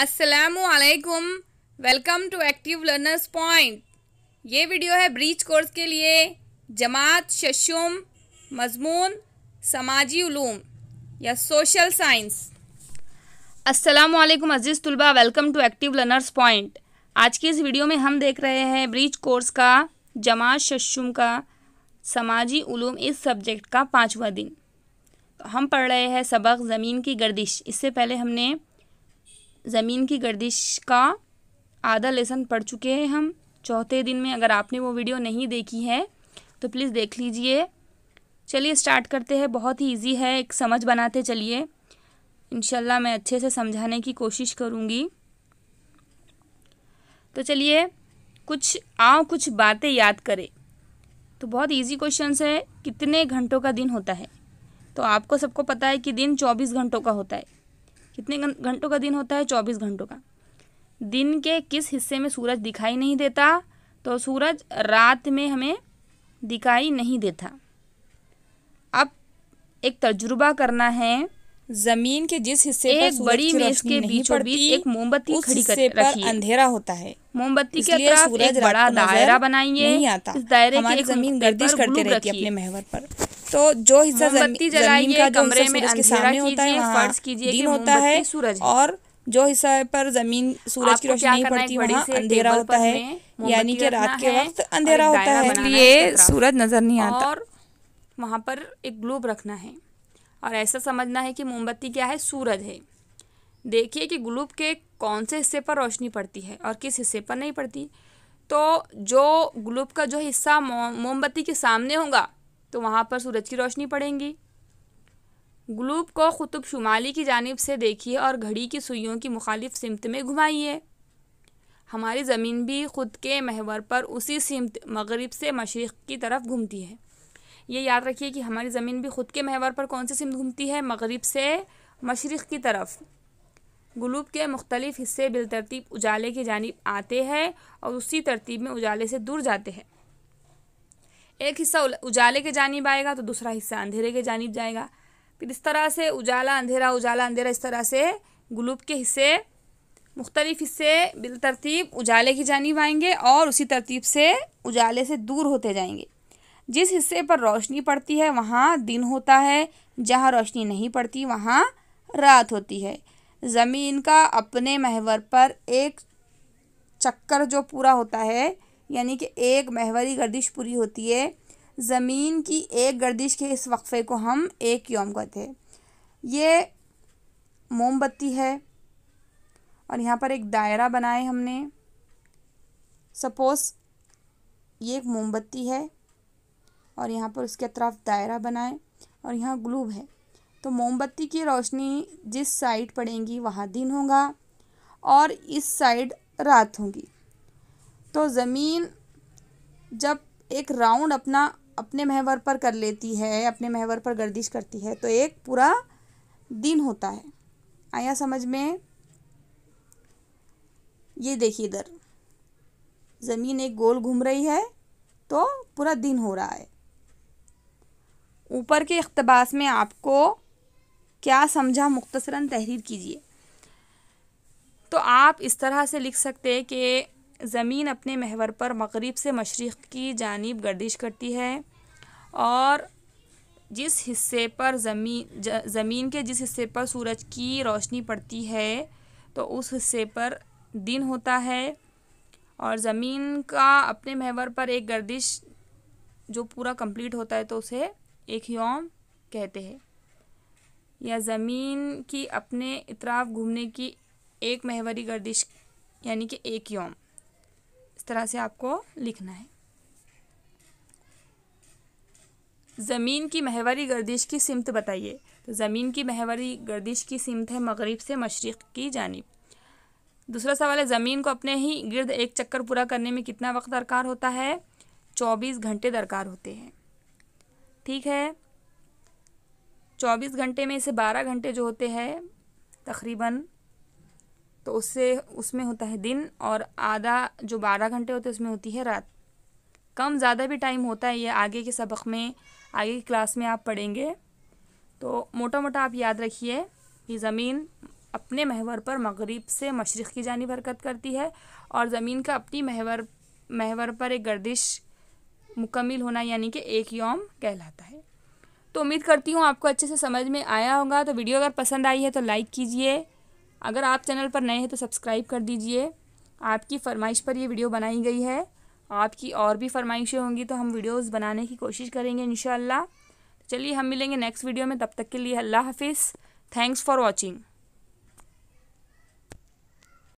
अस्सलामुअलैकुम। Welcome to active learners point. ये video है ब्रीच कोर्स के लिए। जमात शशुम, मजमून समाजी उलूम या सोशल साइंस। अस्सलामुअलैकुम अजीज़ तुलबा, welcome to active learners point. आज की इस वीडियो में हम देख रहे हैं ब्रीच कोर्स का जमात शशुम का समाजी उलूम इस सब्जेक्ट का 5वां दिन। तो हम पढ़ रहे हैं सबक ज़मीन की गर्दिश। इससे पहले हमने ज़मीन की गर्दिश का आधा लेसन पढ़ चुके हैं हम चौथे दिन में। अगर आपने वो वीडियो नहीं देखी है तो प्लीज़ देख लीजिए। चलिए स्टार्ट करते हैं। बहुत ही इजी है, एक समझ बनाते चलिए। इंशाल्लाह मैं अच्छे से समझाने की कोशिश करूँगी। तो चलिए कुछ बातें याद करें। तो बहुत इजी क्वेश्चंस है। कितने घंटों का दिन होता है? तो आपको सबको पता है कि दिन 24 घंटों का होता है। कितने घंटों का दिन होता है? 24 घंटों का। दिन के किस हिस्से में सूरज दिखाई नहीं देता? तो सूरज रात में हमें दिखाई नहीं देता। अब एक तजुर्बा करना है। जमीन के जिस हिस्से पर एक सूरज बड़ी की मेज रोशनी के नहीं बीचों पड़ती, बीच एक मोमबत्ती उस खड़ी हिस्से कर पर रखिए। अंधेरा होता है। मोमबत्ती के इसलिए अतराफ सूरज एक रात बड़ा को दायरा नजर बनाइए। नहीं आता। इस दायरे के हमारी एक जमीन नुक्ते गर्दिश पर करते ग्लू रहती है अपने रखिए। महवर पर। तो जो हिस्सा मोमबत्ती जमीन जलाइए, का जो हिस्सा कमरे में सूरज के अंधेरा सामने होता है कीजिए, वहाँ फर्ज कीजिए कि दिन होता है, मोमबत्ती सूरज है। और जो हिस्सा पर जमीन सूरज की आपको रोशनी क्या नहीं करना है, पड़ती एक बड़ी वहाँ से अंधेरा टेबल होता पर है, हमें यानी मोमबत्ती कि रखना रात के है वक्त और अंधेरा एक होता दायरा है, बनाना है उसके इसलिए अतराफ। सूरज नजर नहीं आता। और वहाँ पर एक ग्लोब रखना है और ऐसा समझना है कि मोमबत्ती क्या है? सूरज है। देखिए कि ग्लोब के कौन से हिस्से पर रोशनी पड़ती है और किस हिस्से पर नहीं पड़ती। तो जो ग्लोब का जो हिस्सा मोमबत्ती के सामने होगा तो वहाँ पर सूरज की रोशनी पड़ेगी। ग्लोब को कुतुब शुमाली की जानिब से देखिए और घड़ी की सुइयों की मुखालिफ सिमत में घुमाइए। हमारी ज़मीन भी ख़ुद के महवर पर उसी सिमत मगरिब से मशरिक़ की तरफ घूमती है। ये याद रखिए कि हमारी ज़मीन भी ख़ुद के महवर पर कौन सी सिमत घूमती है? मगरिब से मशरिक़ की तरफ। ग्लोब के मुख्तलिफ हिस्से बिलतरतीब उजाले की जानिब आते हैं और उसी तरतीब में उजाले से दूर जाते हैं। एक हिस्सा उजाले के जानिब आएगा तो दूसरा हिस्सा अंधेरे के जानिब जाएगा। फिर इस तरह से उजाला अंधेरा, इस तरह से ग्लोब के हिस्से मुख्तलिफ हिस्से बिलतरतीब उजाले की जानिब आएंगे और उसी तरतीब से उजाले से दूर होते जाएंगे। जिस हिस्से पर रोशनी पड़ती है वहाँ दिन होता है, जहाँ रोशनी नहीं पड़ती वहाँ रात होती है। ज़मीन का अपने महवर पर एक चक्कर जो पूरा होता है, यानी कि एक महवरी गर्दिश पूरी होती है। ज़मीन की एक गर्दिश के इस वक्फे को हम एक यौम कहते हैं। ये मोमबत्ती है और यहाँ पर एक दायरा बनाए हमने। सपोज़ ये एक मोमबत्ती है और यहाँ पर उसके अतराफ दायरा बनाए और यहाँ ग्लोब है। तो मोमबत्ती की रोशनी जिस साइड पड़ेगी वहाँ दिन होगा और इस साइड रात होगी। तो ज़मीन जब एक राउंड अपने महवर पर कर लेती है, अपने महवर पर गर्दिश करती है, तो एक पूरा दिन होता है। आया समझ में? ये देखिए इधर ज़मीन एक गोल घूम रही है तो पूरा दिन हो रहा है। ऊपर के इख्तिबास में आपको क्या समझा मुख्तसरन तहरीर कीजिए। तो आप इस तरह से लिख सकते हैं कि ज़मीन अपने महवर पर मगरिब से मशरिक़ की जानिब गर्दिश करती है और जिस हिस्से पर ज़मीन के जिस हिस्से पर सूरज की रोशनी पड़ती है तो उस हिस्से पर दिन होता है। और ज़मीन का अपने महवर पर एक गर्दिश जो पूरा कंप्लीट होता है तो उसे एक यौम कहते हैं। या ज़मीन की अपने इतराफ घूमने की एक महवरी गर्दिश यानी कि एक यौम। इस तरह से आपको लिखना है। ज़मीन की महवरी गर्दिश की सिमत बताइए। तो ज़मीन की महवरी गर्दिश की सिमत है मगरिब से मशरिक़ की जानिब। दूसरा सवाल है, ज़मीन को अपने ही गिर्द एक चक्कर पूरा करने में कितना वक्त दरकार होता है? 24 घंटे दरकार होते हैं। ठीक है, 24 घंटे में से 12 घंटे जो होते हैं तकरीबन, तो उसमें होता है दिन और आधा जो 12 घंटे होते हैं उसमें होती है रात। कम ज़्यादा भी टाइम होता है, ये आगे के सबक में, आगे की क्लास में आप पढ़ेंगे। तो मोटा मोटा आप याद रखिए कि ज़मीन अपने महवर पर मगरिब से मशरिक़ की जानिब हरकत करती है और ज़मीन का अपनी महवर पर एक गर्दिश मुकम्मिल होना यानी कि एक यौम कहलाता है। तो उम्मीद करती हूँ आपको अच्छे से समझ में आया होगा। तो वीडियो अगर पसंद आई है तो लाइक कीजिए, अगर आप चैनल पर नए हैं तो सब्सक्राइब कर दीजिए। आपकी फ़रमाइश पर ये वीडियो बनाई गई है, आपकी और भी फरमाइशें होंगी तो हम वीडियोस बनाने की कोशिश करेंगे इंशाअल्लाह। चलिए हम मिलेंगे नेक्स्ट वीडियो में, तब तक के लिए अल्लाह हाफिज़। Thanks for watching.